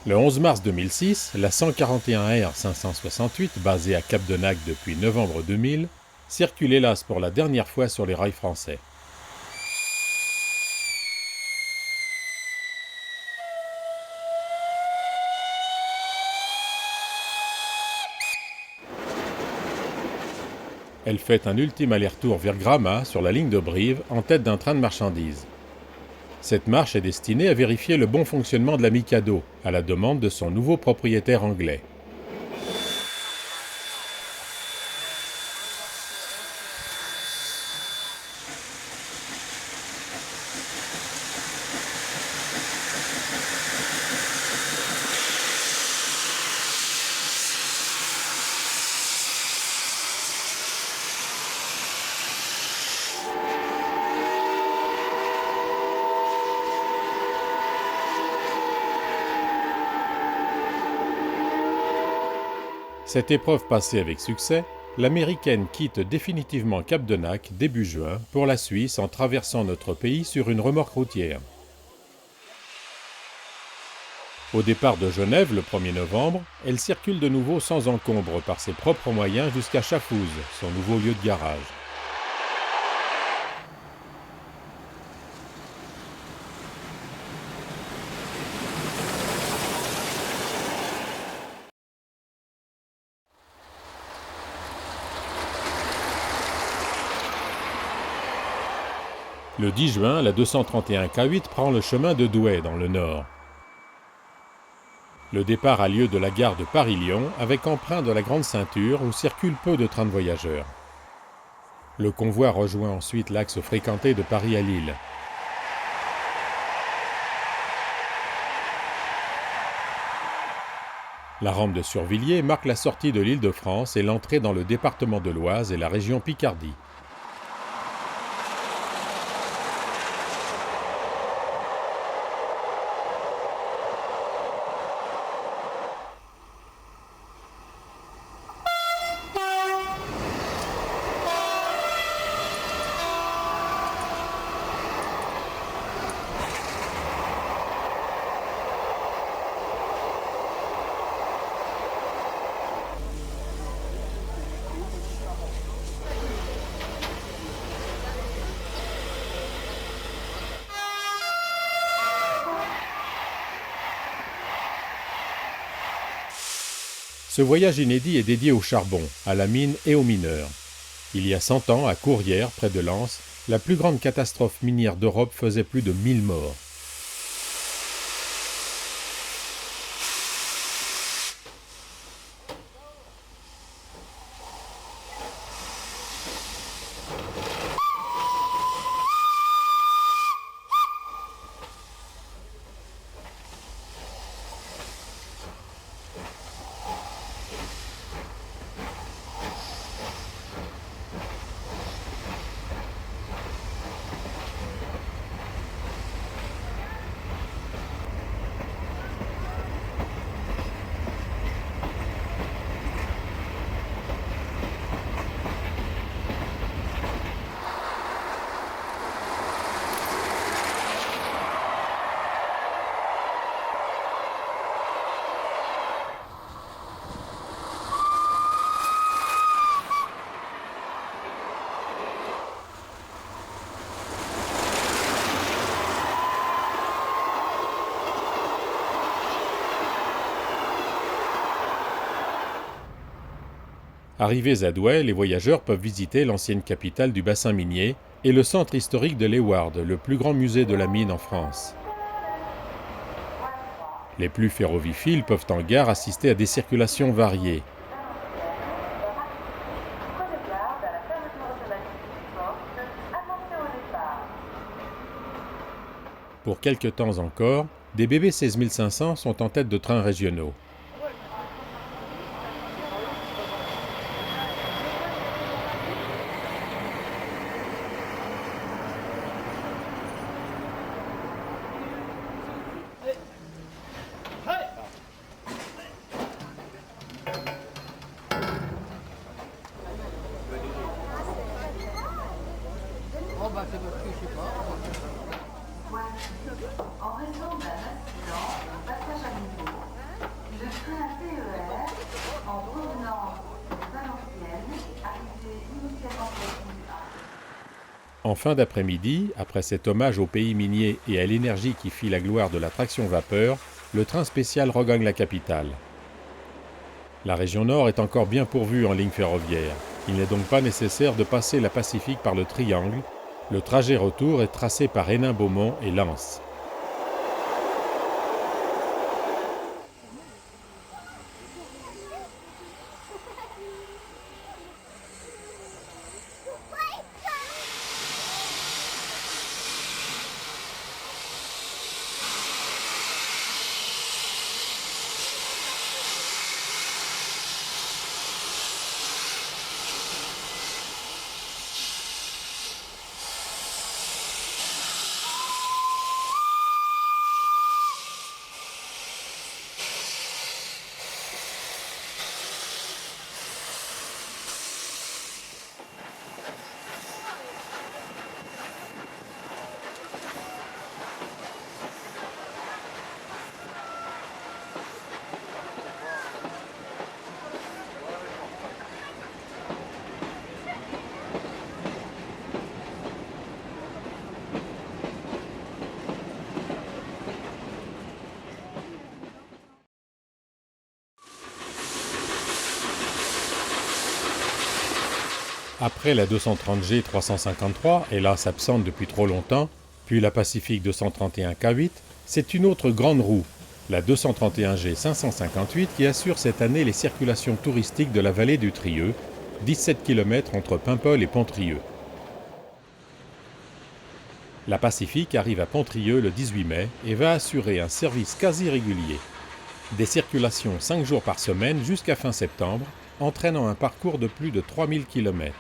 Le 11 mars 2006, la 141R 568, basée à Cap-de-Nac depuis novembre 2000, circule hélas pour la dernière fois sur les rails français. Elle fait un ultime aller-retour vers Gramat sur la ligne de Brive en tête d'un train de marchandises. Cette marche est destinée à vérifier le bon fonctionnement de la Mikado, à la demande de son nouveau propriétaire anglais. Cette épreuve passée avec succès, l'Américaine quitte définitivement Cap-de-Nac début juin pour la Suisse en traversant notre pays sur une remorque routière. Au départ de Genève le 1er novembre, elle circule de nouveau sans encombre par ses propres moyens jusqu'à Chafouz, son nouveau lieu de garage. Le 10 juin, la 231 K8 prend le chemin de Douai dans le nord. Le départ a lieu de la gare de Paris-Lyon avec emprunt de la Grande Ceinture où circulent peu de trains de voyageurs. Le convoi rejoint ensuite l'axe fréquenté de Paris à Lille. La rampe de Survilliers marque la sortie de l'Île-de-France et l'entrée dans le département de l'Oise et la région Picardie. Ce voyage inédit est dédié au charbon, à la mine et aux mineurs. Il y a 100 ans, à Courrières, près de Lens, la plus grande catastrophe minière d'Europe faisait plus de 1000 morts. Arrivés à Douai, les voyageurs peuvent visiter l'ancienne capitale du bassin minier et le centre historique de l'Eward, le plus grand musée de la mine en France. Les plus ferroviphiles peuvent en gare assister à des circulations variées. Pour quelque temps encore, des BB 16500 sont en tête de trains régionaux. Oh bah c'est parce que je sais pas. En raison d'un accident, le passage à niveau En fin d'après-midi, après cet hommage au pays minier et à l'énergie qui fit la gloire de la traction vapeur, le train spécial regagne la capitale. La région Nord est encore bien pourvue en ligne ferroviaire. Il n'est donc pas nécessaire de passer la Pacifique par le Triangle. Le trajet retour est tracé par Hénin-Beaumont et Lens. Après la 230G 353, hélas absente depuis trop longtemps, puis la Pacifique 231 K8, c'est une autre grande roue, la 231G 558, qui assure cette année les circulations touristiques de la vallée du Trieux, 17 km entre Paimpol et Pontrieux. La Pacifique arrive à Pontrieux le 18 mai et va assurer un service quasi régulier. Des circulations 5 jours par semaine jusqu'à fin septembre, entraînant un parcours de plus de 3000 km.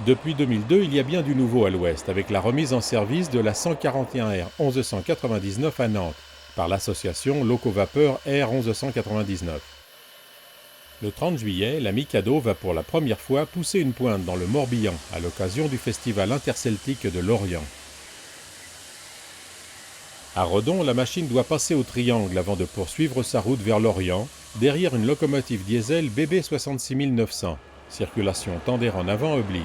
Depuis 2002, il y a bien du nouveau à l'ouest, avec la remise en service de la 141R 1199 à Nantes, par l'association Locovapeur R 1199. Le 30 juillet, la Mikado va pour la première fois pousser une pointe dans le Morbihan à l'occasion du festival interceltique de Lorient. À Redon, la machine doit passer au triangle avant de poursuivre sa route vers Lorient, derrière une locomotive diesel BB 66900. Circulation tendère en avant oblige.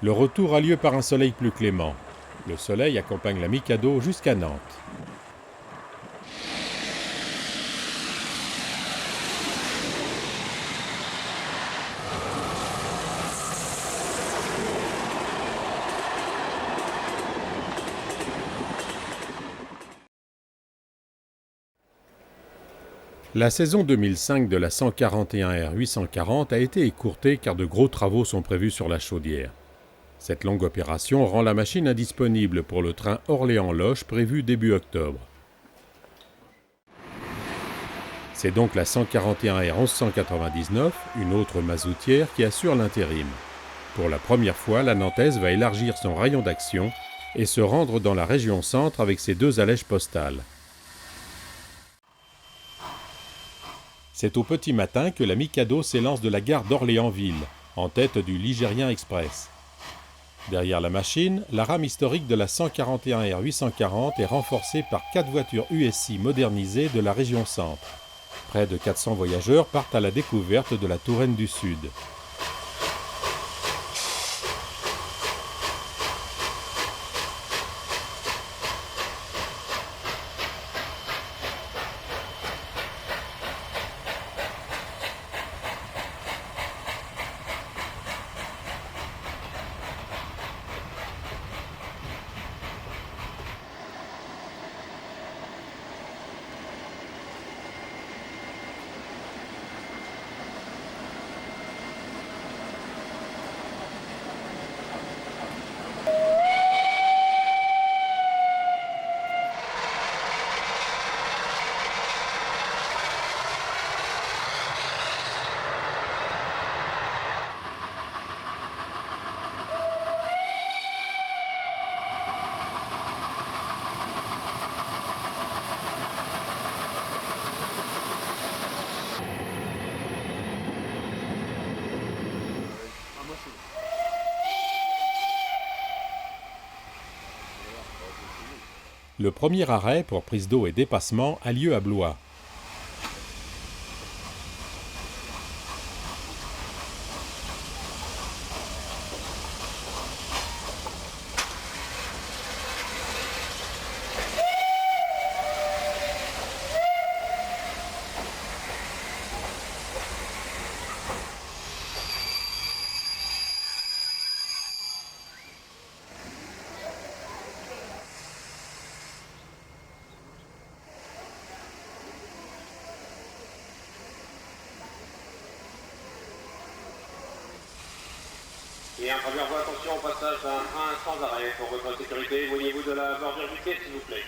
Le retour a lieu par un soleil plus clément. Le soleil accompagne la Mikado jusqu'à Nantes. La saison 2005 de la 141R 840 a été écourtée car de gros travaux sont prévus sur la chaudière. Cette longue opération rend la machine indisponible pour le train Orléans-Loches prévu début octobre. C'est donc la 141R 1199, une autre mazoutière, qui assure l'intérim. Pour la première fois, la Nantaise va élargir son rayon d'action et se rendre dans la région centre avec ses 2 allèges postales. C'est au petit matin que la Mikado s'élance de la gare d'Orléansville, en tête du Ligérien Express. Derrière la machine, la rame historique de la 141R 840 est renforcée par 4 voitures USI modernisées de la région centre. Près de 400 voyageurs partent à la découverte de la Touraine du Sud. Le premier arrêt pour prise d'eau et dépassement a lieu à Blois. Et un premier voie, attention au passage d'un train sans arrêt. Pour votre sécurité, éloignez-vous de la bordure du quai, s'il vous plaît.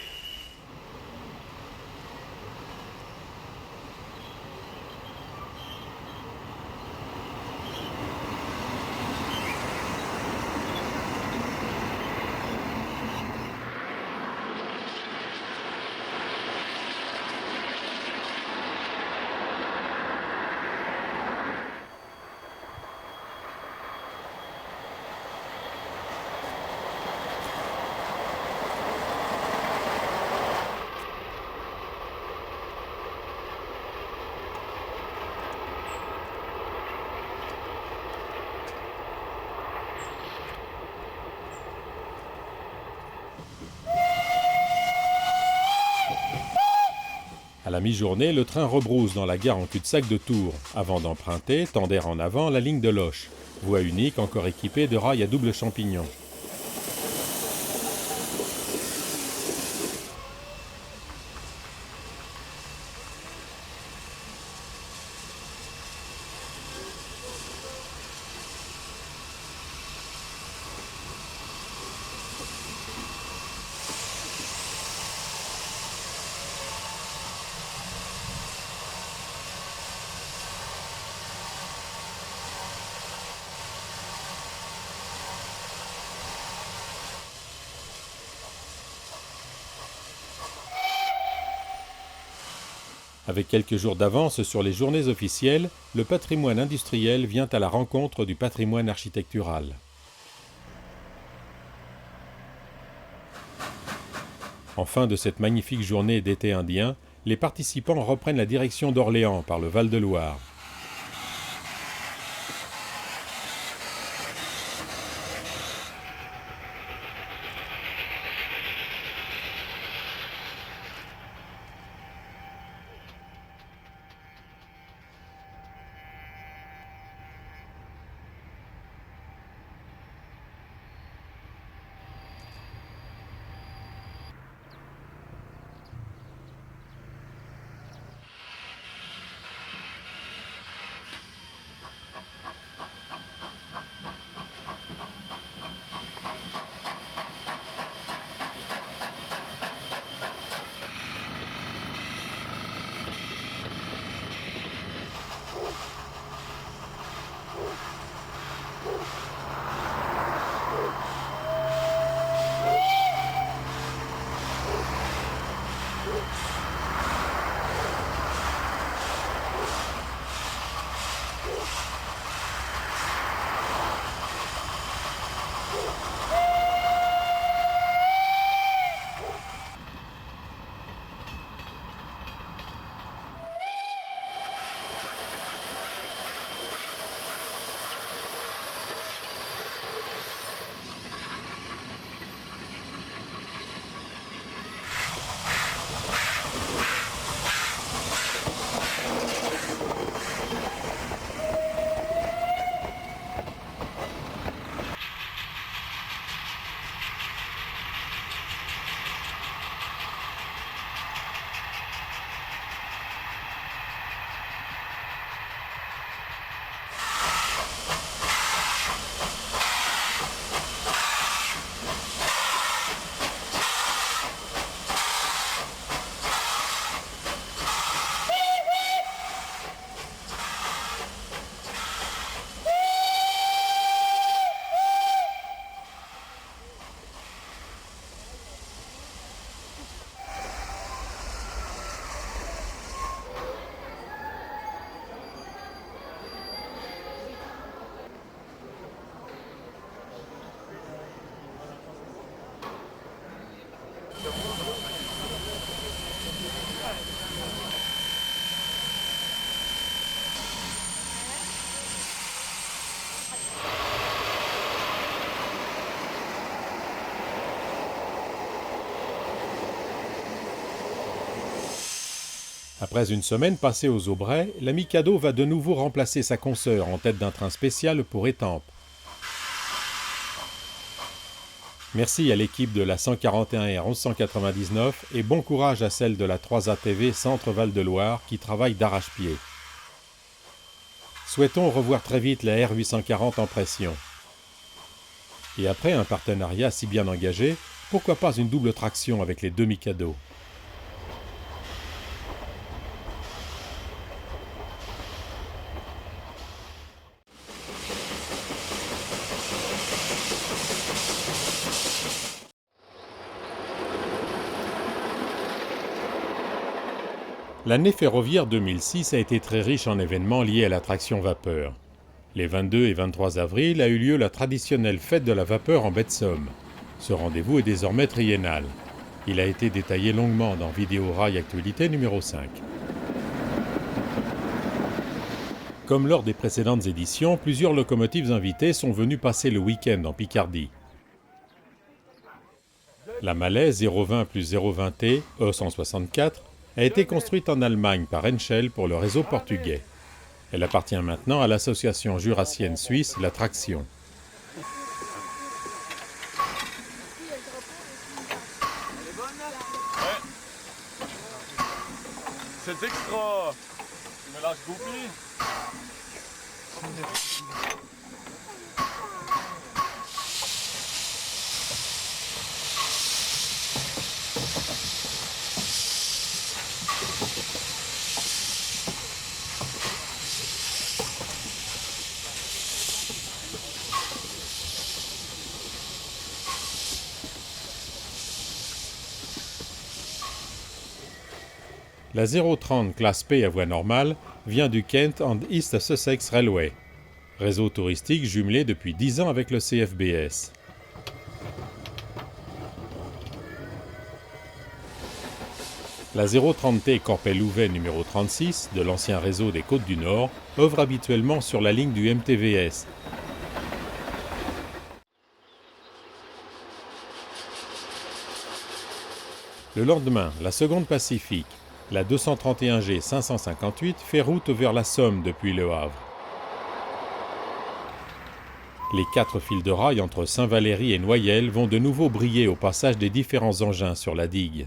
À la mi-journée, le train rebrousse dans la gare en cul-de-sac de Tours, avant d'emprunter, tendère en avant, la ligne de Loches, voie unique encore équipée de rails à double champignon. Avec quelques jours d'avance sur les journées officielles, le patrimoine industriel vient à la rencontre du patrimoine architectural. En fin de cette magnifique journée d'été indien, les participants reprennent la direction d'Orléans par le Val-de-Loire. Après une semaine passée aux Aubrais, la Mikado va de nouveau remplacer sa consoeur en tête d'un train spécial pour Étampes. Merci à l'équipe de la 141R 1199 et bon courage à celle de la 3ATV Centre Val-de-Loire qui travaille d'arrache-pied. Souhaitons revoir très vite la R840 en pression. Et après un partenariat si bien engagé, pourquoi pas une double traction avec les deux Mikado? L'année ferroviaire 2006 a été très riche en événements liés à la traction vapeur. Les 22 et 23 avril a eu lieu la traditionnelle fête de la vapeur en baie de Somme. Ce rendez-vous est désormais triennal. Il a été détaillé longuement dans Vidéo Rail Actualité numéro 5. Comme lors des précédentes éditions, plusieurs locomotives invitées sont venues passer le week-end en Picardie. La Malais 020 plus 020T E164 a été construite en Allemagne par Henschel pour le réseau portugais. Elle appartient maintenant à l'association jurassienne suisse La Traction. C'est extra. Tu me lâches goupille. La 030 classe P à voie normale vient du Kent and East Sussex Railway, réseau touristique jumelé depuis 10 ans avec le CFBS. La 030T Corpel-Louvet numéro 36 de l'ancien réseau des Côtes du Nord œuvre habituellement sur la ligne du MTVS. Le lendemain, la seconde Pacifique, la 231G 558 fait route vers la Somme depuis Le Havre. Les 4 fils de rail entre Saint-Valery et Noyelles vont de nouveau briller au passage des différents engins sur la digue.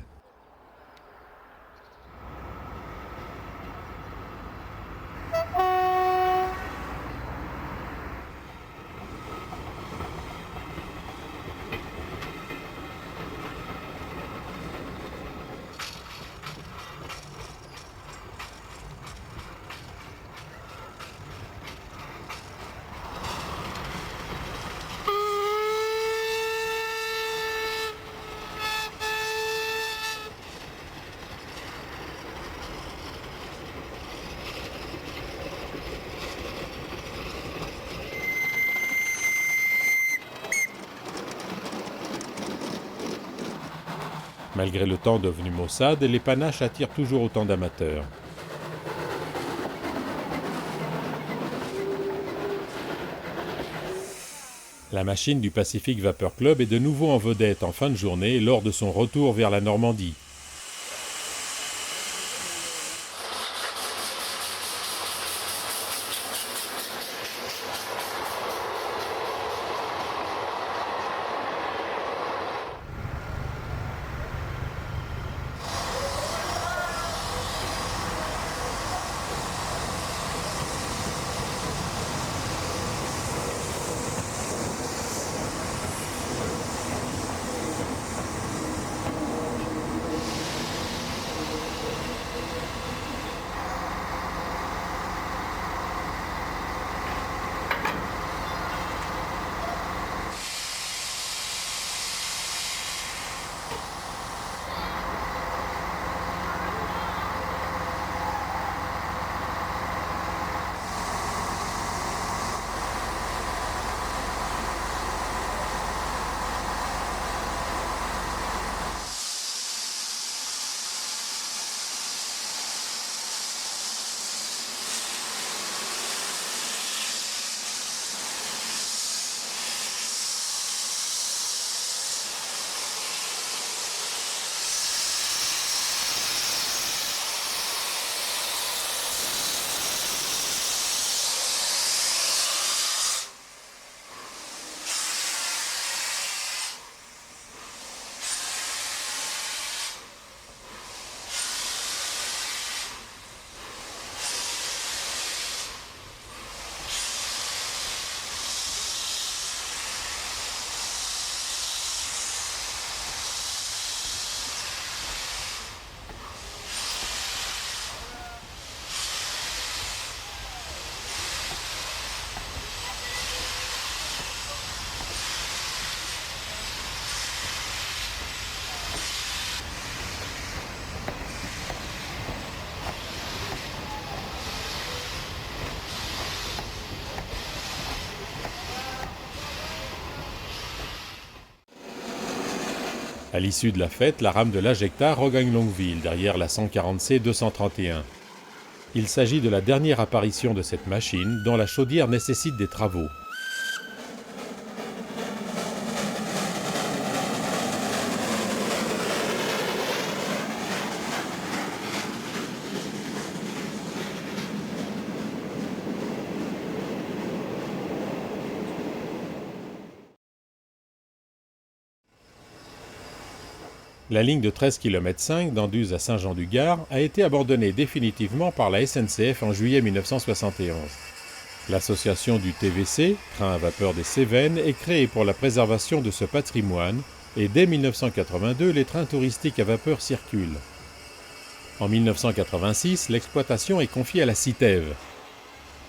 Malgré le temps devenu maussade, les panaches attirent toujours autant d'amateurs. La machine du Pacific Vapor Club est de nouveau en vedette en fin de journée lors de son retour vers la Normandie. À l'issue de la fête, la rame de l'Ajecta regagne Longueville, derrière la 140C 231. Il s'agit de la dernière apparition de cette machine, dont la chaudière nécessite des travaux. La ligne de 13,5 km d'Anduze à Saint-Jean-du-Gard a été abandonnée définitivement par la SNCF en juillet 1971. L'association du TVC, train à vapeur des Cévennes, est créée pour la préservation de ce patrimoine et dès 1982, les trains touristiques à vapeur circulent. En 1986, l'exploitation est confiée à la Citève.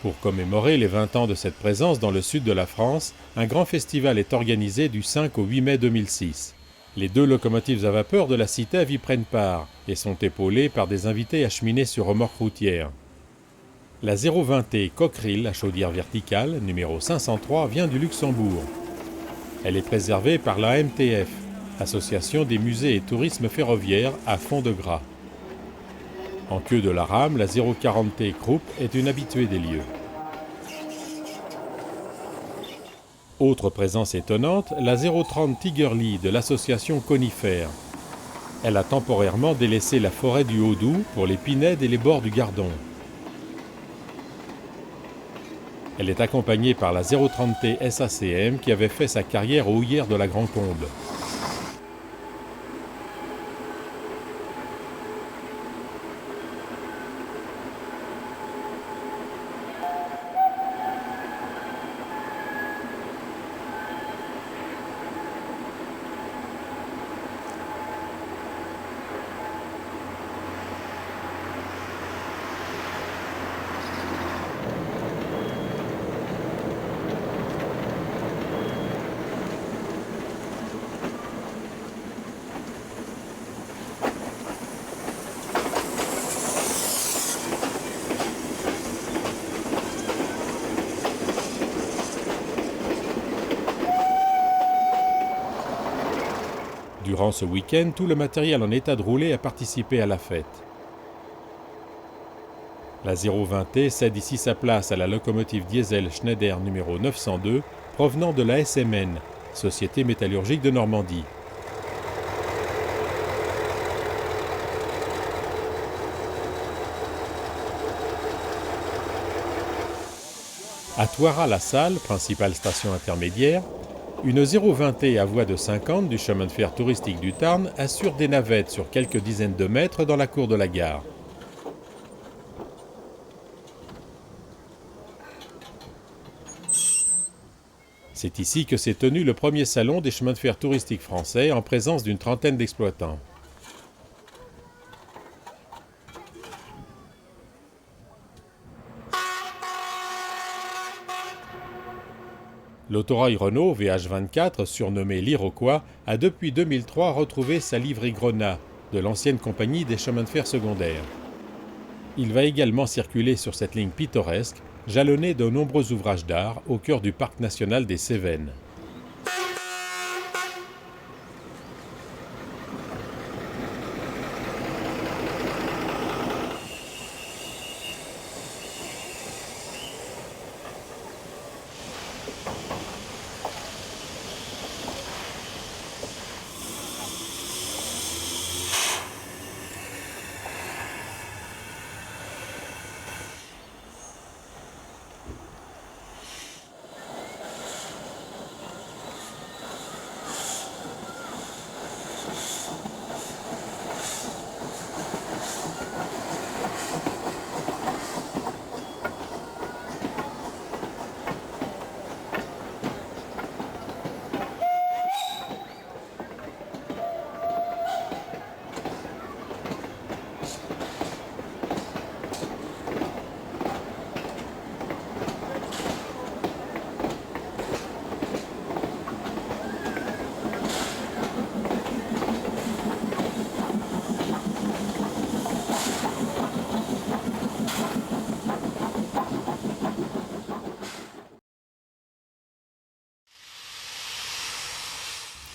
Pour commémorer les 20 ans de cette présence dans le sud de la France, un grand festival est organisé du 5 au 8 mai 2006. Les 2 locomotives à vapeur de la Citève y prennent part et sont épaulées par des invités acheminés sur remorque routière. La 020T Cockerill à chaudière verticale, numéro 503, vient du Luxembourg. Elle est préservée par l'AMTF, Association des musées et tourisme ferroviaire à fond de gras. En queue de la rame, la 040T Krupp est une habituée des lieux. Autre présence étonnante, la 030 Tigerly de l'association Conifère. Elle a temporairement délaissé la forêt du Haut-Doubs pour les pinèdes et les bords du Gardon. Elle est accompagnée par la 030T SACM qui avait fait sa carrière aux houillères de la Grand Combe. Durant ce week-end, tout le matériel en état de rouler a participé à la fête. La 020T cède ici sa place à la locomotive diesel Schneider numéro 902, provenant de la SMN, Société métallurgique de Normandie. À Thoiras-la-Salle, principale station intermédiaire, une 020T à voie de 50 du chemin de fer touristique du Tarn assure des navettes sur quelques dizaines de mètres dans la cour de la gare. C'est ici que s'est tenu le premier salon des chemins de fer touristiques français en présence d'une trentaine d'exploitants. L'autorail Renault VH24, surnommé l'Iroquois, a depuis 2003 retrouvé sa livrée Grenat, de l'ancienne compagnie des chemins de fer secondaires. Il va également circuler sur cette ligne pittoresque, jalonnée de nombreux ouvrages d'art au cœur du parc national des Cévennes.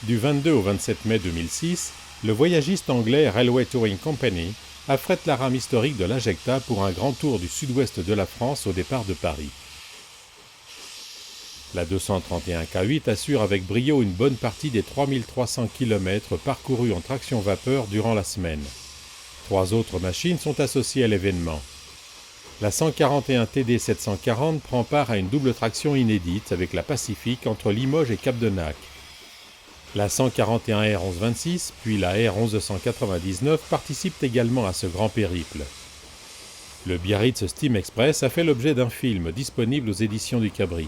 Du 22 au 27 mai 2006, le voyagiste anglais Railway Touring Company affrète la rame historique de l'Ajecta pour un grand tour du sud-ouest de la France au départ de Paris. La 231 K8 assure avec brio une bonne partie des 3300 km parcourus en traction vapeur durant la semaine. 3 autres machines sont associées à l'événement. La 141 TD 740 prend part à une double traction inédite avec la Pacifique entre Limoges et Cap-de-Nac. La 141 R 1126 puis la R 1199 participent également à ce grand périple. Le Biarritz Steam Express a fait l'objet d'un film disponible aux éditions du Cabri.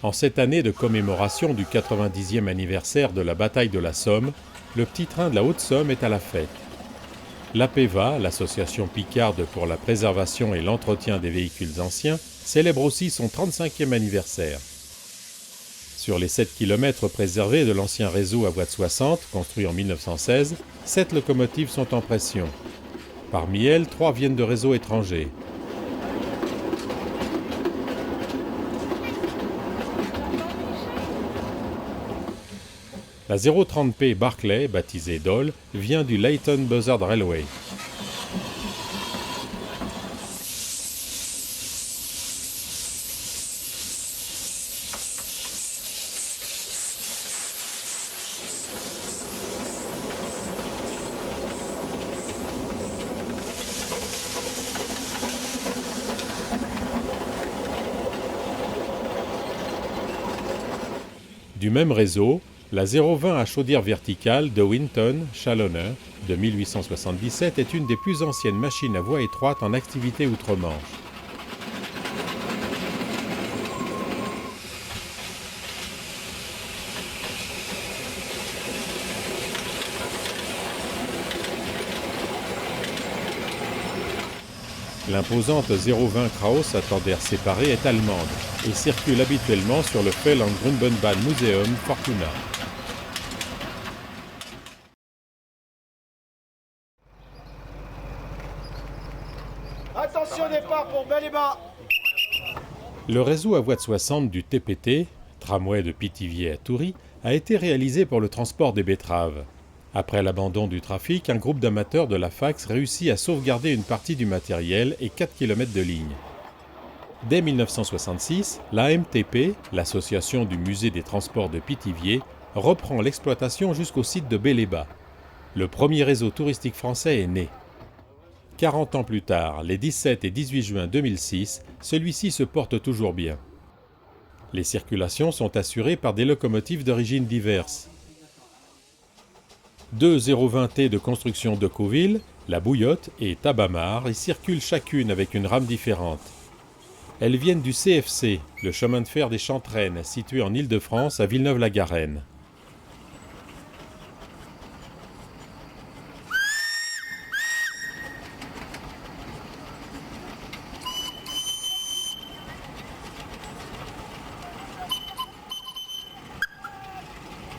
En cette année de commémoration du 90e anniversaire de la bataille de la Somme, le petit train de la Haute-Somme est à la fête. L'APEVA, l'association picarde pour la préservation et l'entretien des véhicules anciens, célèbre aussi son 35e anniversaire. Sur les 7 km préservés de l'ancien réseau à voie de 60, construit en 1916, 7 locomotives sont en pression. Parmi elles, 3 viennent de réseaux étrangers. La 030P Barclay, baptisée Dole, vient du Leighton Buzzard Railway. Du même réseau, la 020 à chaudière verticale de Winton, Challoner, de 1877 est une des plus anciennes machines à voie étroite en activité outre-Manche. L'imposante 020 Krauss à tendère séparée est allemande et circule habituellement sur le Fell- und Grundbahn Museum Fortuna. Attention départ pour Bel-et-Bas. Le réseau à voie de 60 du TPT, tramway de Pithiviers à Toury, a été réalisé pour le transport des betteraves. Après l'abandon du trafic, un groupe d'amateurs de la Fax réussit à sauvegarder une partie du matériel et 4 km de ligne. Dès 1966, l'AMTP, l'association du musée des transports de Pithiviers, reprend l'exploitation jusqu'au site de Bel-et-Bas. Le premier réseau touristique français est né. 40 ans plus tard, les 17 et 18 juin 2006, celui-ci se porte toujours bien. Les circulations sont assurées par des locomotives d'origines diverses. 2 020T de construction Decoville, la Bouillotte et Tabamar y circulent chacune avec une rame différente. Elles viennent du CFC, le chemin de fer des Chantraines, situé en Île-de-France à Villeneuve-la-Garenne.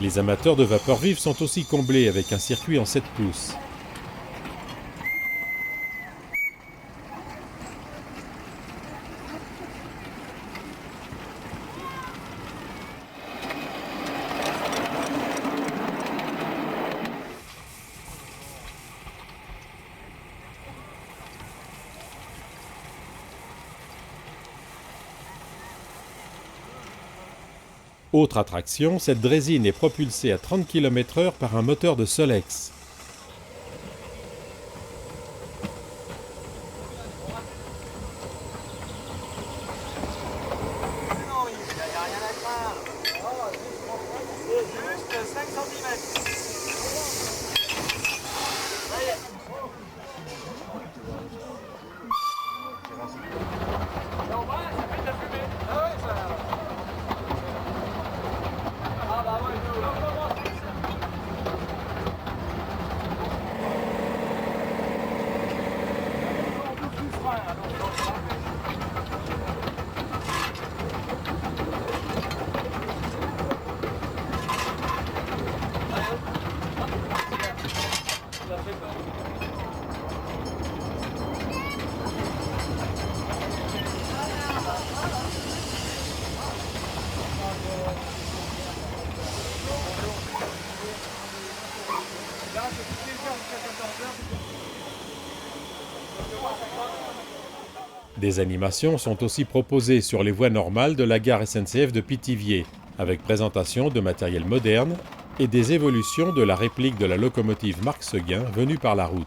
Les amateurs de vapeur vive sont aussi comblés avec un circuit en 7 pouces. Autre attraction, cette draisine est propulsée à 30 km/h par un moteur de Solex. Des animations sont aussi proposées sur les voies normales de la gare SNCF de Pithiviers, avec présentation de matériel moderne et des évolutions de la réplique de la locomotive Marc Seguin venue par la route.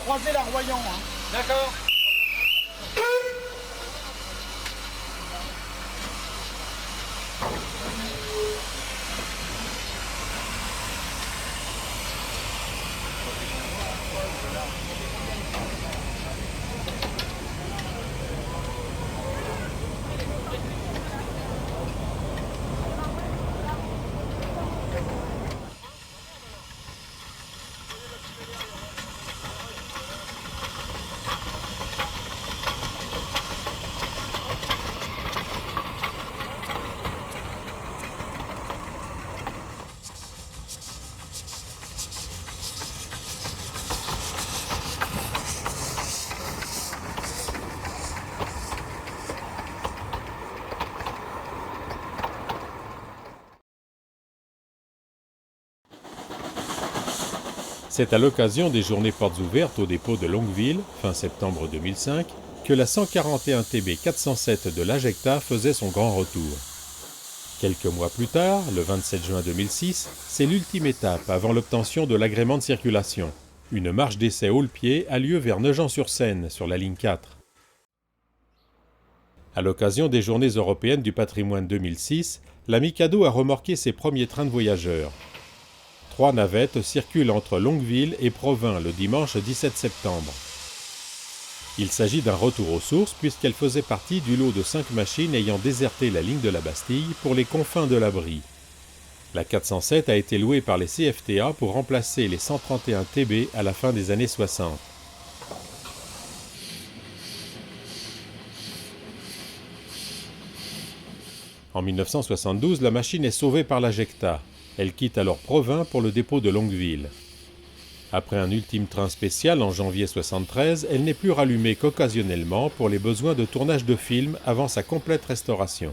Croisez la Royan, hein. D'accord. C'est à l'occasion des journées portes ouvertes au dépôt de Longueville, fin septembre 2005, que la 141 TB 407 de l'Ajecta faisait son grand retour. Quelques mois plus tard, le 27 juin 2006, c'est l'ultime étape avant l'obtention de l'agrément de circulation. Une marche d'essai haut-le-pied a lieu vers Nogent-sur-Seine, sur la ligne 4. À l'occasion des Journées européennes du patrimoine 2006, la Mikado a remorqué ses premiers trains de voyageurs. 3 navettes circulent entre Longueville et Provins le dimanche 17 septembre. Il s'agit d'un retour aux sources puisqu'elle faisait partie du lot de 5 machines ayant déserté la ligne de la Bastille pour les confins de la Brie. La 407 a été louée par les CFTA pour remplacer les 131 TB à la fin des années 60. En 1972, la machine est sauvée par l'Ajecta. Elle quitte alors Provins pour le dépôt de Longueville. Après un ultime train spécial en janvier 1973, elle n'est plus rallumée qu'occasionnellement pour les besoins de tournage de films avant sa complète restauration.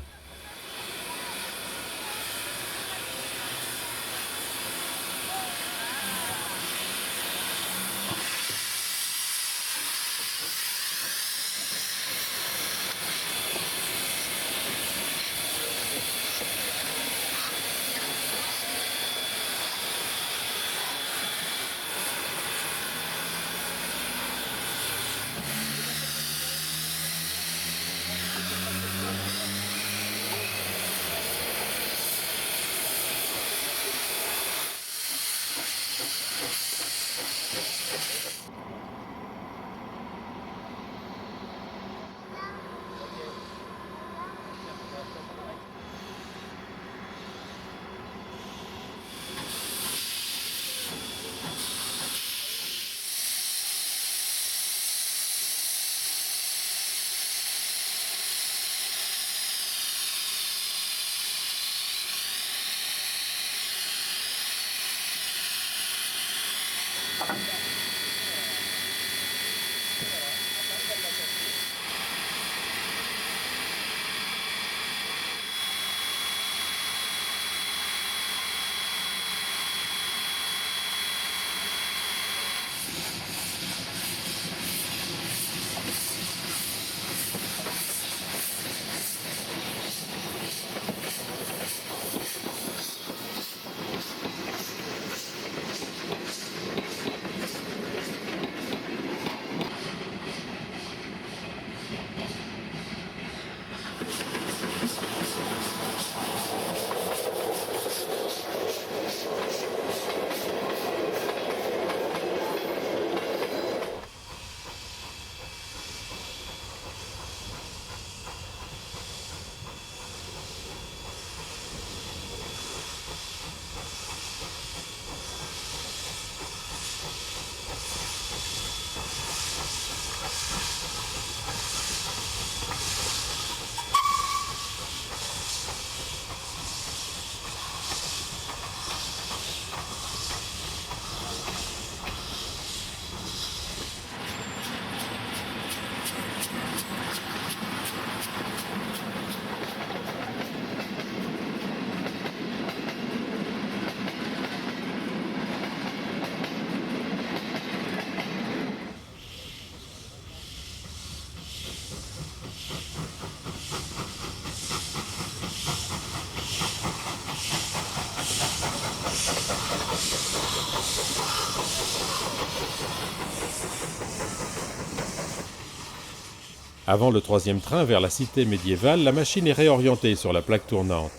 Avant le troisième train vers la cité médiévale, la machine est réorientée sur la plaque tournante.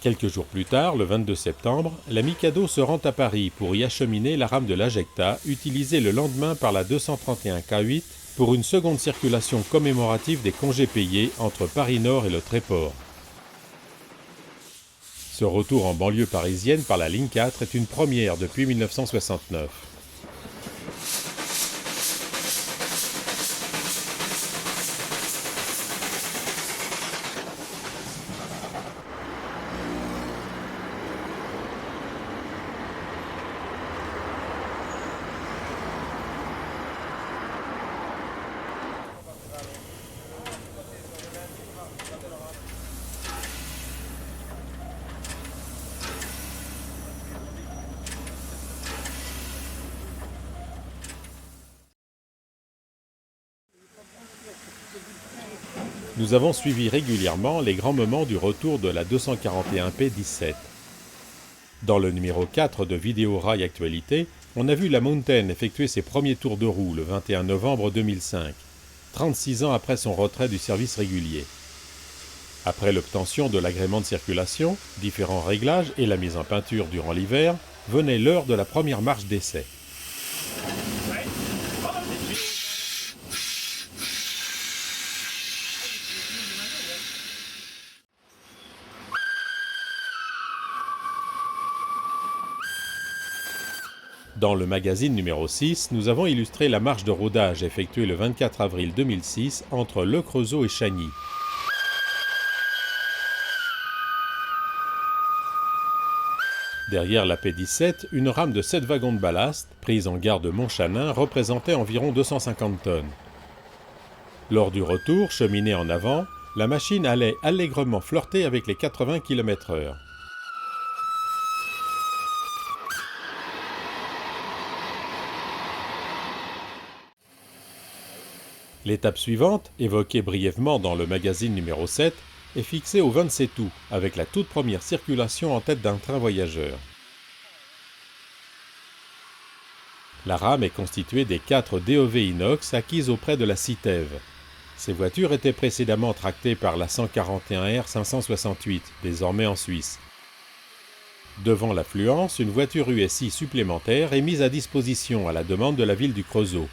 Quelques jours plus tard, le 22 septembre, la Mikado se rend à Paris pour y acheminer la rame de l'Ajecta, utilisée le lendemain par la 231 K8 pour une seconde circulation commémorative des congés payés entre Paris-Nord et le Tréport. Ce retour en banlieue parisienne par la ligne 4 est une première depuis 1969. Nous avons suivi régulièrement les grands moments du retour de la 241P17. Dans le numéro 4 de Vidéo Rail Actualité, on a vu la Mountain effectuer ses premiers tours de roue le 21 novembre 2005, 36 ans après son retrait du service régulier. Après l'obtention de l'agrément de circulation, différents réglages et la mise en peinture durant l'hiver, venait l'heure de la première marche d'essai. Dans le magazine numéro 6, nous avons illustré la marche de rodage effectuée le 24 avril 2006 entre Le Creusot et Chagny. Derrière la P17, une rame de 7 wagons de ballast, prise en gare de Montchanin, représentait environ 250 tonnes. Lors du retour, cheminée en avant, la machine allait allègrement flirter avec les 80 km/h. L'étape suivante, évoquée brièvement dans le magazine numéro 7, est fixée au 27 août, avec la toute première circulation en tête d'un train voyageur. La rame est constituée des 4 DEV inox acquises auprès de la Citève. Ces voitures étaient précédemment tractées par la 141R 568, désormais en Suisse. Devant l'affluence, une voiture USI supplémentaire est mise à disposition à la demande de la ville du Creusot.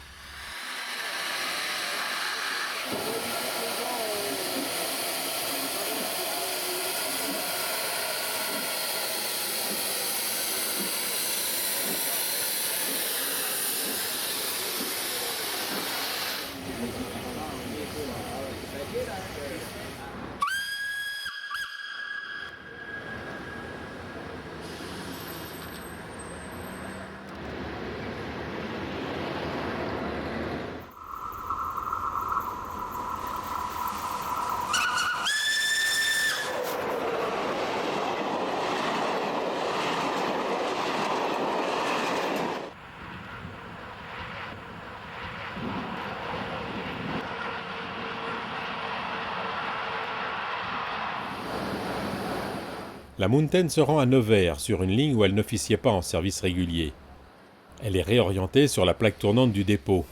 La Mountain se rend à Nevers, sur une ligne où elle n'officiait pas en service régulier. Elle est réorientée sur la plaque tournante du dépôt.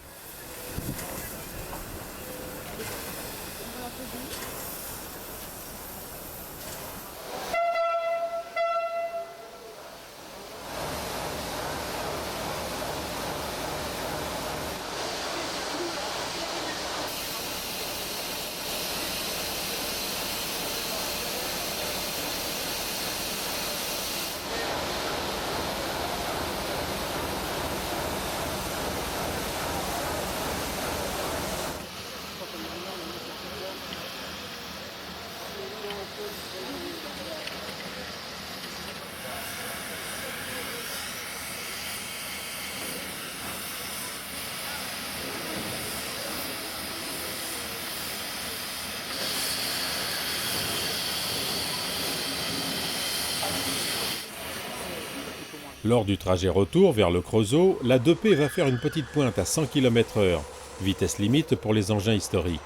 Lors du trajet retour vers le Creusot, la 2P va faire une petite pointe à 100 km/h, vitesse limite pour les engins historiques.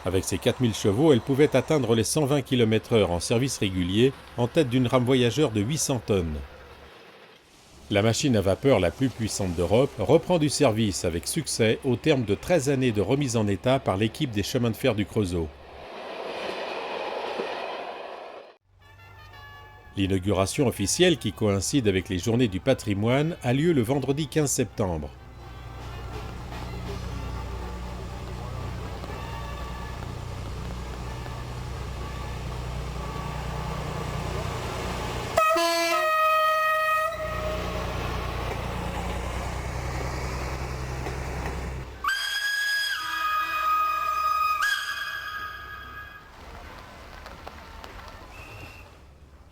Avec ses 4000 chevaux, elle pouvait atteindre les 120 km/h en service régulier, en tête d'une rame voyageur de 800 tonnes. La machine à vapeur la plus puissante d'Europe reprend du service avec succès au terme de 13 années de remise en état par l'équipe des chemins de fer du Creusot. L'inauguration officielle, qui coïncide avec les Journées du patrimoine, a lieu le vendredi 15 septembre.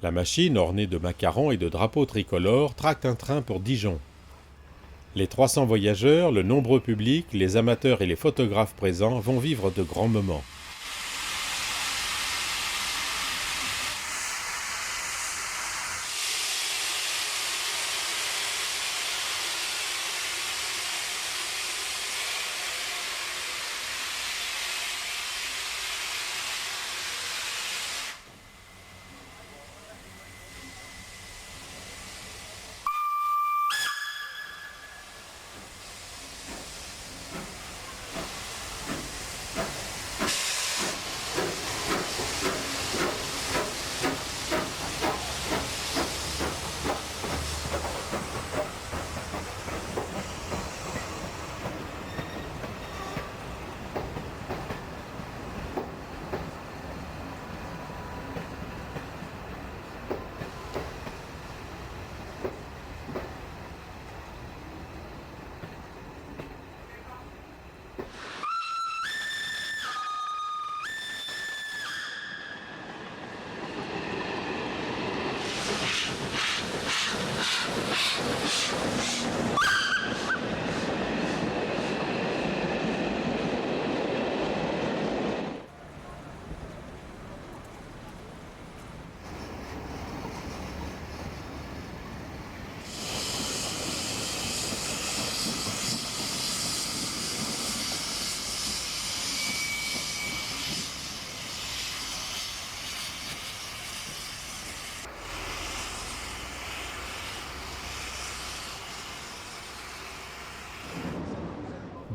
La machine, ornée de macarons et de drapeaux tricolores, tracte un train pour Dijon. Les 300 voyageurs, le nombreux public, les amateurs et les photographes présents vont vivre de grands moments.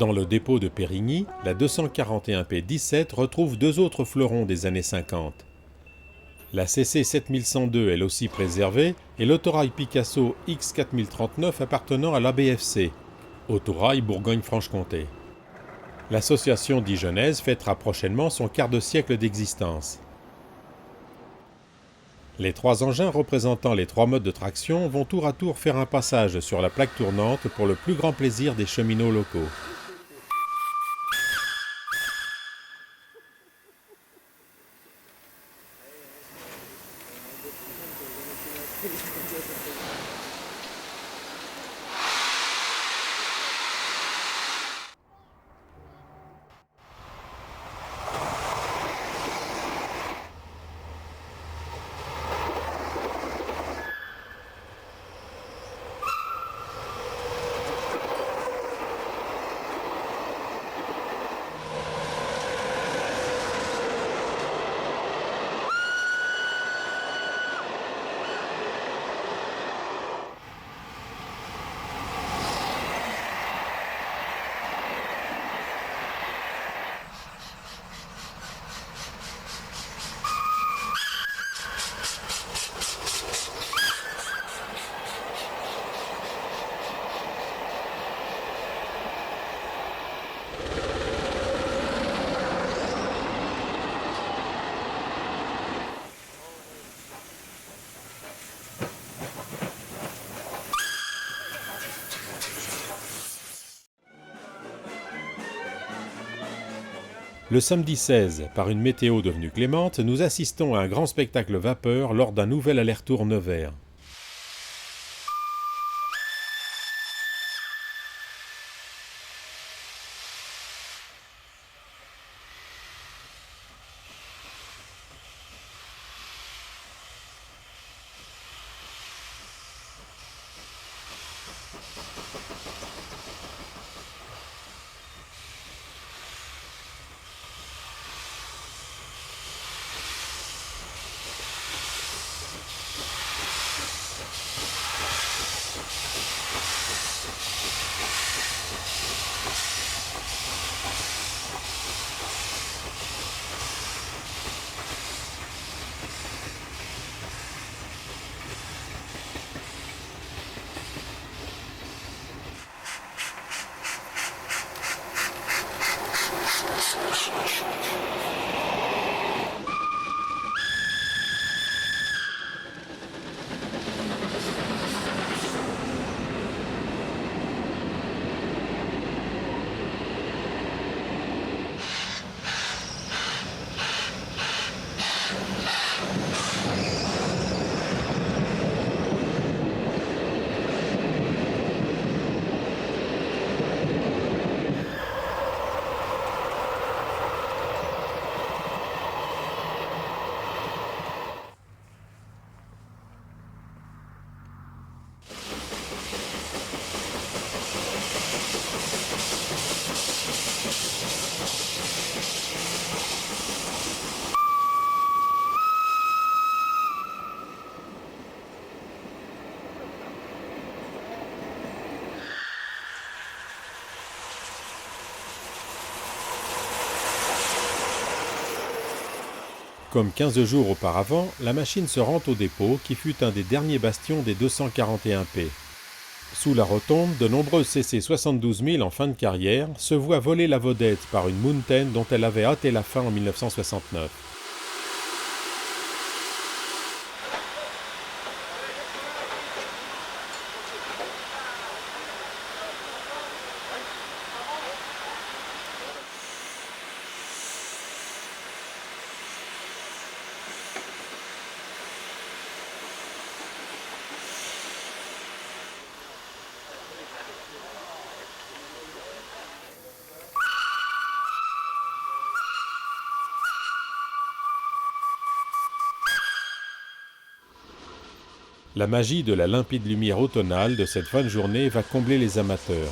Dans le dépôt de Périgny, la 241P17 retrouve deux autres fleurons des années 50. La CC 7102, elle aussi préservée, et l'autorail Picasso X4039 appartenant à l'ABFC, Autorail Bourgogne-Franche-Comté. L'association dijonnaise fêtera prochainement son quart de siècle d'existence. Les trois engins représentant les trois modes de traction vont tour à tour faire un passage sur la plaque tournante pour le plus grand plaisir des cheminots locaux. Le samedi 16, par une météo devenue clémente, nous assistons à un grand spectacle vapeur lors d'un nouvel aller-retour Nevers. Comme 15 jours auparavant, la machine se rend au dépôt qui fut un des derniers bastions des 241P. Sous la rotonde, de nombreuses CC 72 000 en fin de carrière se voient voler la vedette par une Mountain dont elle avait hâté la fin en 1969. La magie de la limpide lumière automnale de cette fin de journée va combler les amateurs.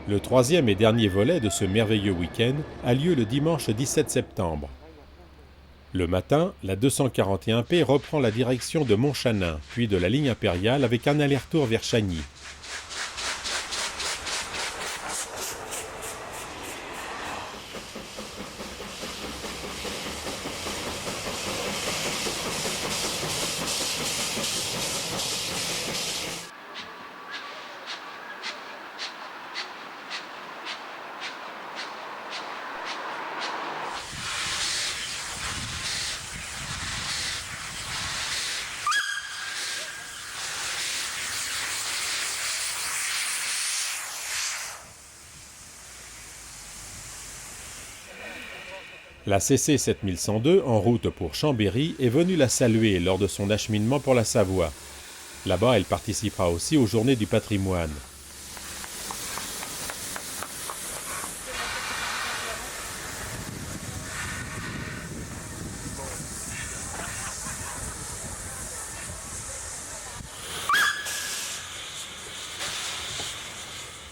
Le troisième et dernier volet de ce merveilleux week-end a lieu le dimanche 17 septembre. Le matin, la 241P reprend la direction de Montchanin, puis de la ligne impériale avec un aller-retour vers Chagny. La CC 7102, en route pour Chambéry, est venue la saluer lors de son acheminement pour la Savoie. Là-bas, elle participera aussi aux Journées du patrimoine.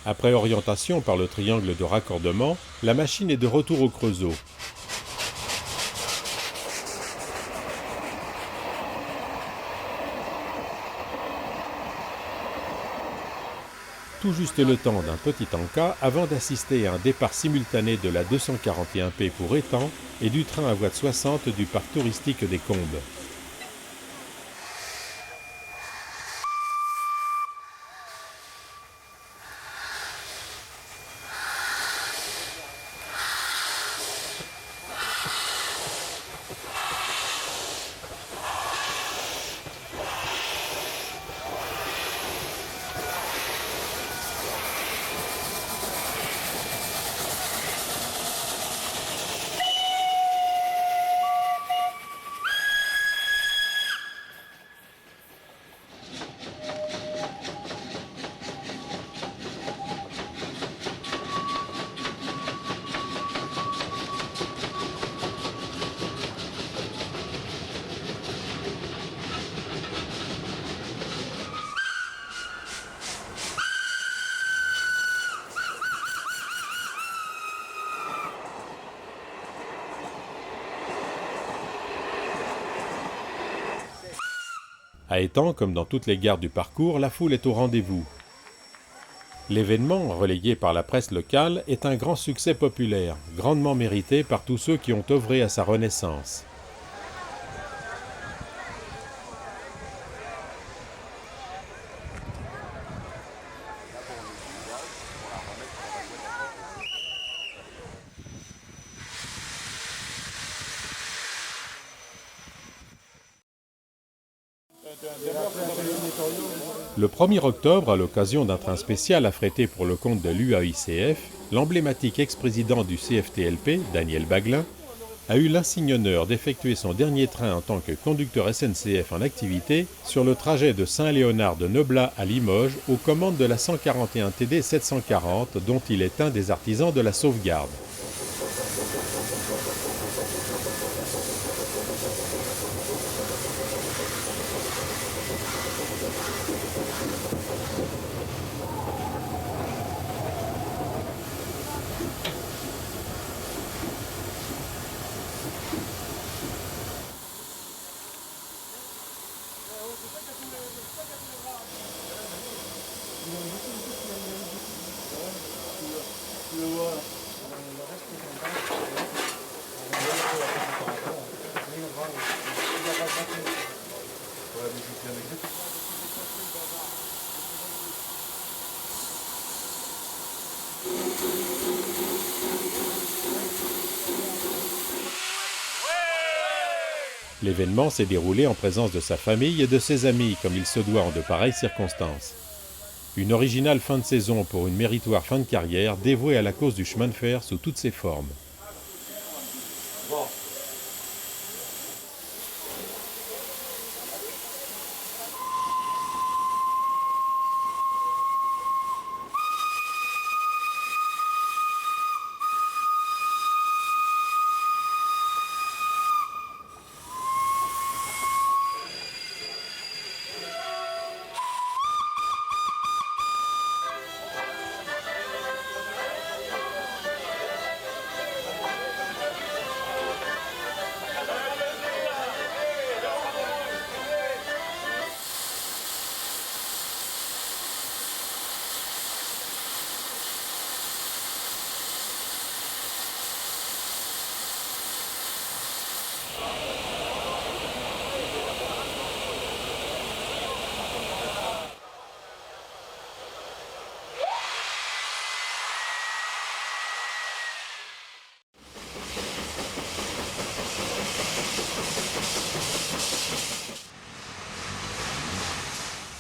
Après orientation par le triangle de raccordement, la machine est de retour au Creusot. Tout juste le temps d'un petit encas avant d'assister à un départ simultané de la 241P pour Étang et du train à voie de 60 du parc touristique des Combes. À Étang, comme dans toutes les gares du parcours, la foule est au rendez-vous. L'événement, relayé par la presse locale, est un grand succès populaire, grandement mérité par tous ceux qui ont œuvré à sa renaissance. Le 1er octobre, à l'occasion d'un train spécial affrété pour le compte de l'UAICF, l'emblématique ex-président du CFTLP, Daniel Baglin, a eu l'insigne honneur d'effectuer son dernier train en tant que conducteur SNCF en activité sur le trajet de Saint-Léonard de Noblat à Limoges aux commandes de la 141 TD 740 dont il est un des artisans de la sauvegarde. L'événement s'est déroulé en présence de sa famille et de ses amis, comme il se doit en de pareilles circonstances. Une originale fin de saison pour une méritoire fin de carrière dévouée à la cause du chemin de fer sous toutes ses formes.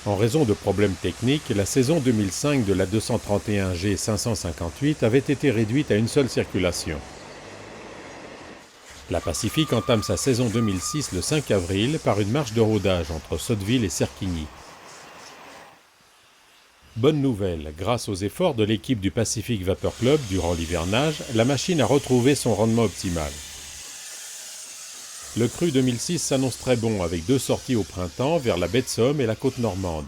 En raison de problèmes techniques, la saison 2005 de la 231G 558 avait été réduite à une seule circulation. La Pacific entame sa saison 2006 le 5 avril par une marche de rodage entre Sotteville et Serquigny. Bonne nouvelle, grâce aux efforts de l'équipe du Pacific Vapor Club durant l'hivernage, la machine a retrouvé son rendement optimal. Le cru 2006 s'annonce très bon avec 2 sorties au printemps vers la baie de Somme et la côte normande.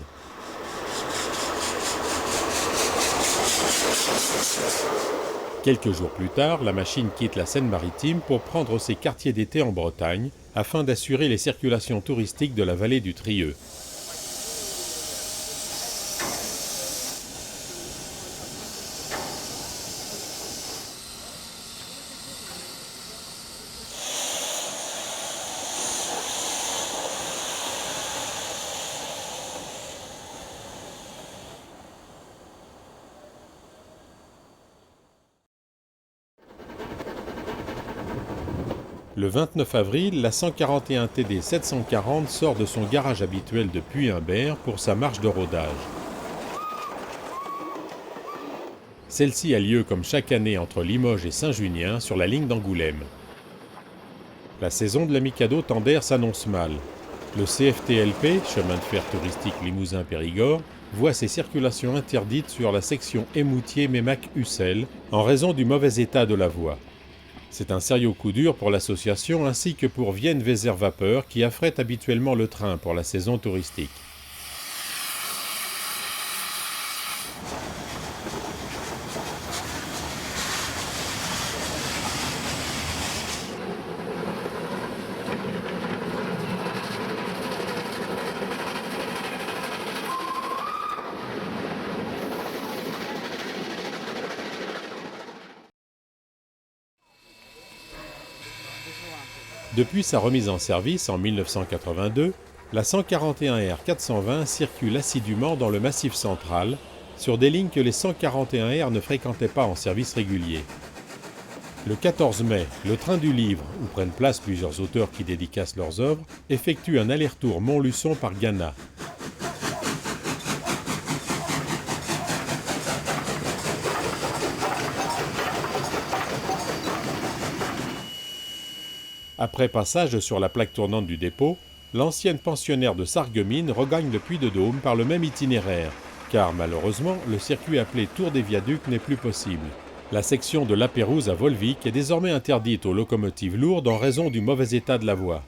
Quelques jours plus tard, la machine quitte la Seine-Maritime pour prendre ses quartiers d'été en Bretagne afin d'assurer les circulations touristiques de la vallée du Trieux. Le 29 avril, la 141 TD 740 sort de son garage habituel de Puy-Humbert pour sa marche de rodage. Celle-ci a lieu comme chaque année entre Limoges et Saint-Junien sur la ligne d'Angoulême. La saison de la Mikado Tendère s'annonce mal. Le CFTLP, chemin de fer touristique Limousin-Périgord, voit ses circulations interdites sur la section Émoutier-Mémac-Ussel en raison du mauvais état de la voie. C'est un sérieux coup dur pour l'association ainsi que pour Vienne-Vézère Vapeur qui affrète habituellement le train pour la saison touristique. Depuis sa remise en service en 1982, la 141R 420 circule assidûment dans le Massif central, sur des lignes que les 141R ne fréquentaient pas en service régulier. Le 14 mai, le train du livre, où prennent place plusieurs auteurs qui dédicacent leurs œuvres, effectue un aller-retour Montluçon par Gannat. Après passage sur la plaque tournante du dépôt, l'ancienne pensionnaire de Sarreguemines regagne le Puy-de-Dôme par le même itinéraire, car malheureusement, le circuit appelé Tour des Viaducs n'est plus possible. La section de La Pérouse à Volvic est désormais interdite aux locomotives lourdes en raison du mauvais état de la voie.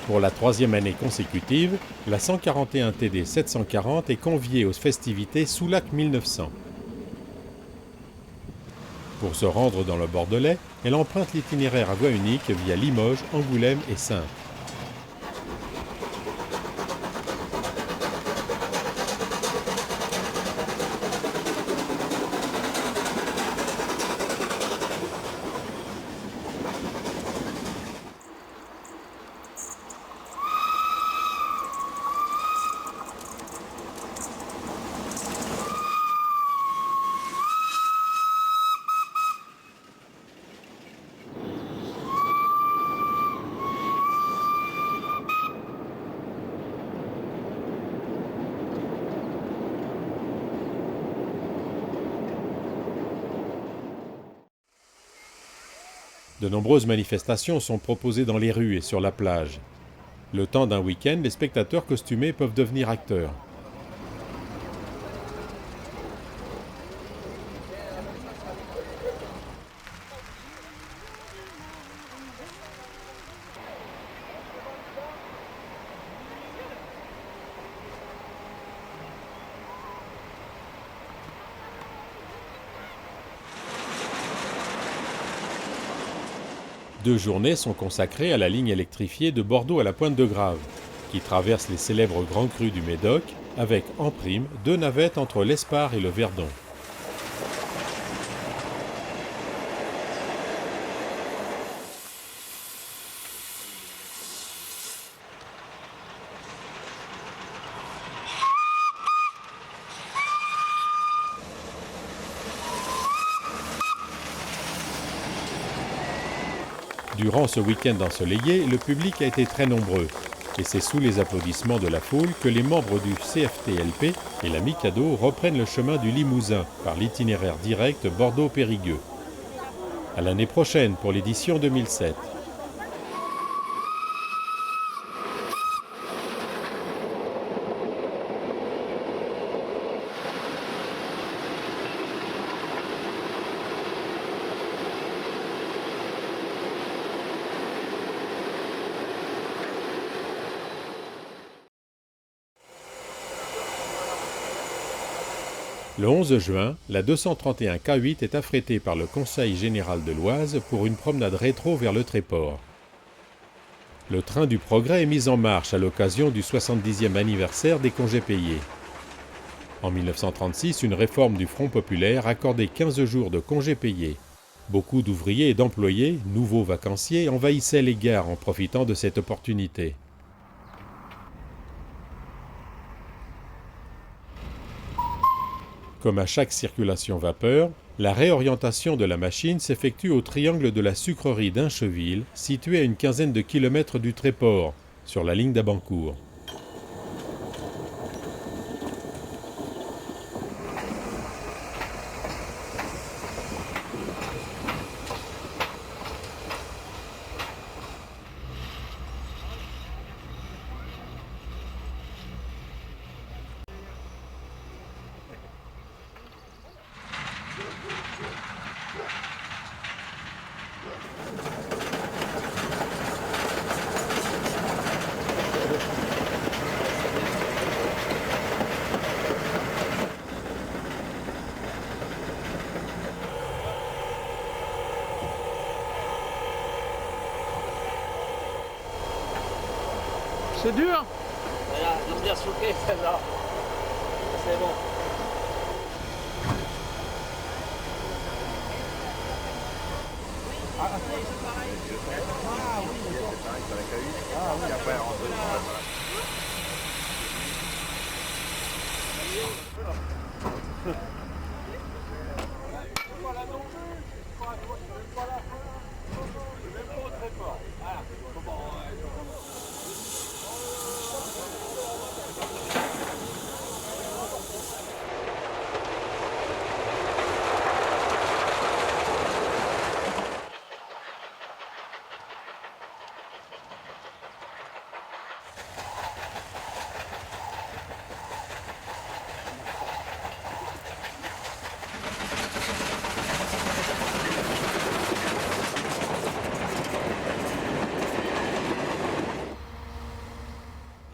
Pour la 3e année consécutive, la 141 TD 740 est conviée aux festivités Soulac 1900. Pour se rendre dans le Bordelais, elle emprunte l'itinéraire à voie unique via Limoges, Angoulême et Saintes. De nombreuses manifestations sont proposées dans les rues et sur la plage. Le temps d'un week-end, les spectateurs costumés peuvent devenir acteurs. Deux journées sont consacrées à la ligne électrifiée de Bordeaux à la Pointe-de-Grave, qui traverse les célèbres grands crus du Médoc, avec, en prime, 2 navettes entre l'Espar et le Verdon. Durant ce week-end ensoleillé, le public a été très nombreux. Et c'est sous les applaudissements de la foule que les membres du CFTLP et la Mikado reprennent le chemin du Limousin par l'itinéraire direct Bordeaux-Périgueux. À l'année prochaine pour l'édition 2007. Le 11 juin, la 231 K8 est affrétée par le Conseil général de l'Oise pour une promenade rétro vers le Tréport. Le train du progrès est mis en marche à l'occasion du 70e anniversaire des congés payés. En 1936, une réforme du Front populaire accordait 15 jours de congés payés. Beaucoup d'ouvriers et d'employés, nouveaux vacanciers, envahissaient les gares en profitant de cette opportunité. Comme à chaque circulation vapeur, la réorientation de la machine s'effectue au triangle de la sucrerie d'Incheville, situé à une quinzaine de kilomètres du Tréport, sur la ligne d'Abancourt. C'est dur. Voilà, ils ont bien soufflé, celle-là. C'est bon.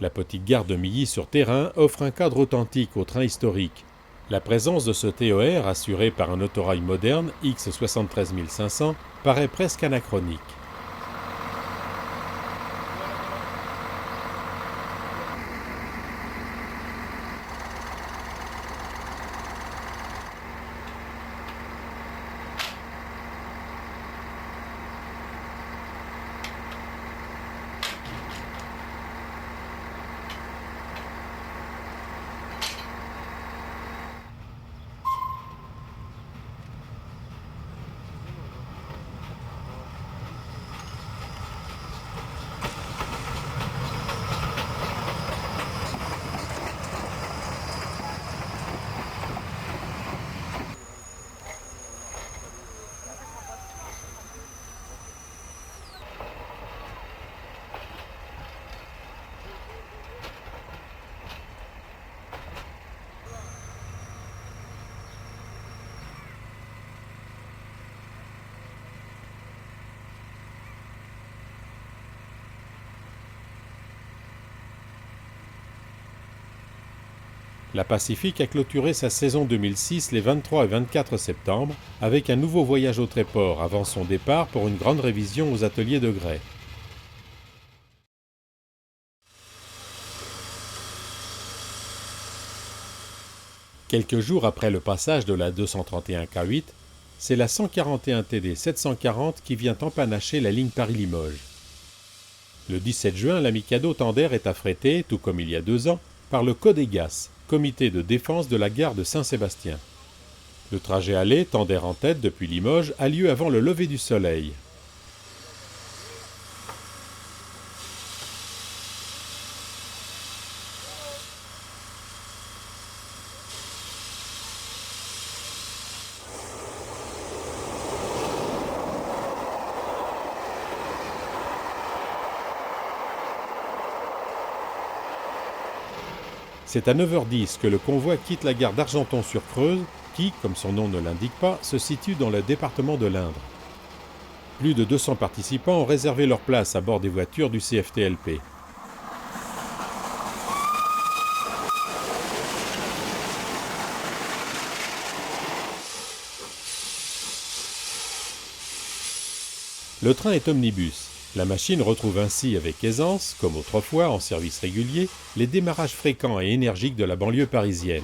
La petite gare de Milly-sur-Thérain offre un cadre authentique au train historique. La présence de ce TER, assuré par un autorail moderne X73500, paraît presque anachronique. La Pacifique a clôturé sa saison 2006 les 23 et 24 septembre avec un nouveau voyage au Tréport avant son départ pour une grande révision aux ateliers de Gray. Quelques jours après le passage de la 231 K8, c'est la 141 TD 740 qui vient empanacher la ligne Paris-Limoges. Le 17 juin, la Mikado Tandère est affrétée, tout comme il y a 2 ans, par le CODEGAS, comité de défense de la gare de Saint-Sébastien. Le trajet aller, Tandère en tête depuis Limoges, a lieu avant le lever du soleil. C'est à 9h10 que le convoi quitte la gare d'Argenton-sur-Creuse, qui, comme son nom ne l'indique pas, se situe dans le département de l'Indre. Plus de 200 participants ont réservé leur place à bord des voitures du CFTLP. Le train est omnibus. La machine retrouve ainsi avec aisance, comme autrefois en service régulier, les démarrages fréquents et énergiques de la banlieue parisienne.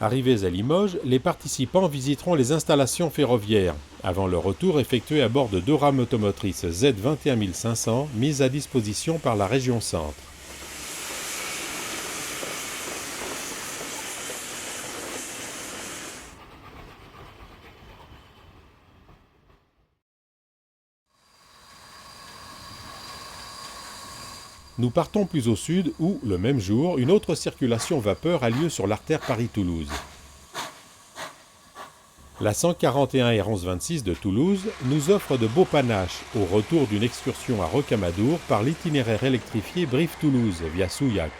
Arrivés à Limoges, les participants visiteront les installations ferroviaires, avant leur retour effectué à bord de 2 rames automotrices Z21500 mises à disposition par la région Centre. Nous partons plus au sud où, le même jour, une autre circulation vapeur a lieu sur l'artère Paris-Toulouse. La 141 R1126 de Toulouse nous offre de beaux panaches au retour d'une excursion à Rocamadour par l'itinéraire électrifié Brive-Toulouse via Souillac.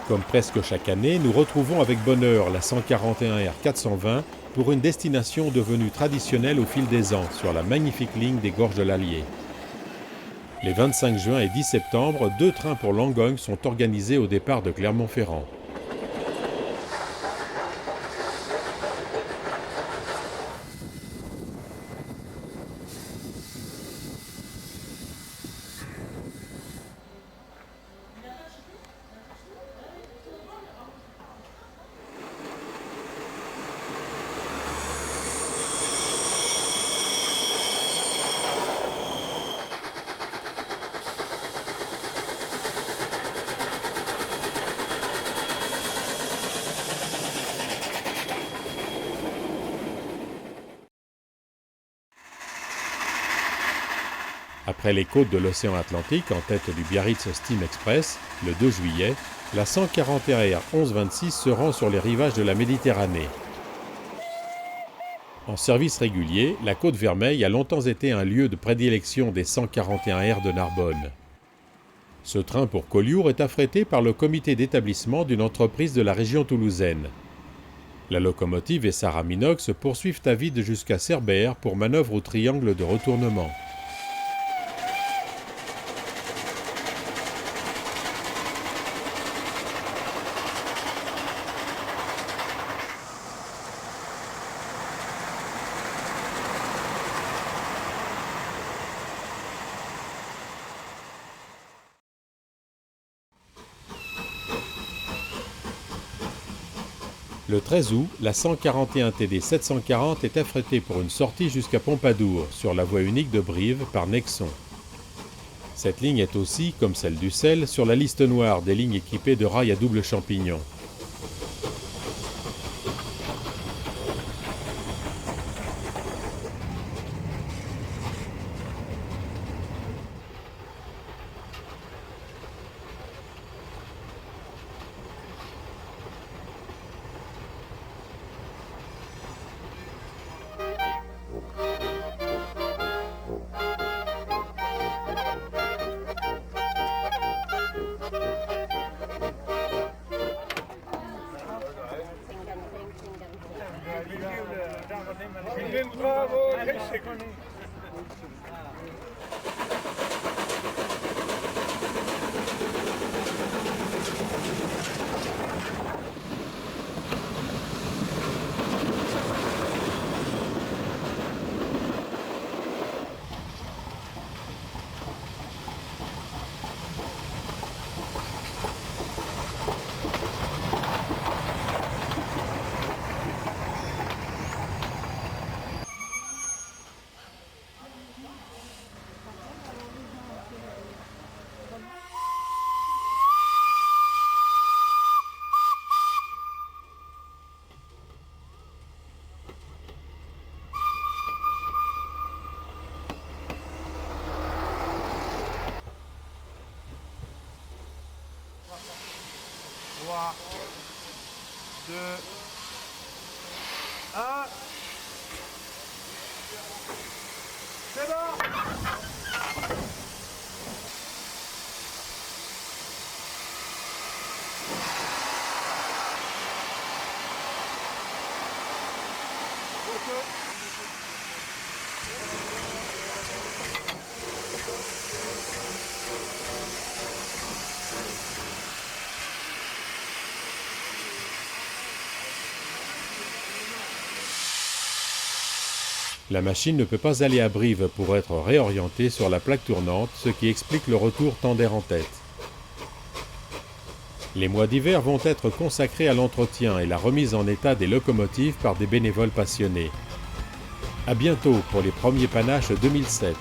Comme presque chaque année, nous retrouvons avec bonheur la 141 R420 pour une destination devenue traditionnelle au fil des ans sur la magnifique ligne des Gorges de l'Allier. Les 25 juin et 10 septembre, 2 trains pour Langogne sont organisés au départ de Clermont-Ferrand. Après les côtes de l'océan Atlantique en tête du Biarritz Steam Express, le 2 juillet, la 141 R 1126 se rend sur les rivages de la Méditerranée. En service régulier, la Côte Vermeille a longtemps été un lieu de prédilection des 141 R de Narbonne. Ce train pour Collioure est affrété par le comité d'établissement d'une entreprise de la région toulousaine. La locomotive et sa rame inox poursuivent à vide jusqu'à Cerbère pour manœuvre au triangle de retournement. Le 13 août, la 141 TD 740 est affrétée pour une sortie jusqu'à Pompadour, sur la voie unique de Brive, par Nexon. Cette ligne est aussi, comme celle du Sel, sur la liste noire des lignes équipées de rails à double champignon. 3, 2, 1. C'est bon. La machine ne peut pas aller à Brive pour être réorientée sur la plaque tournante, ce qui explique le retour tant d'air en tête. Les mois d'hiver vont être consacrés à l'entretien et la remise en état des locomotives par des bénévoles passionnés. À bientôt pour les premiers panaches 2007.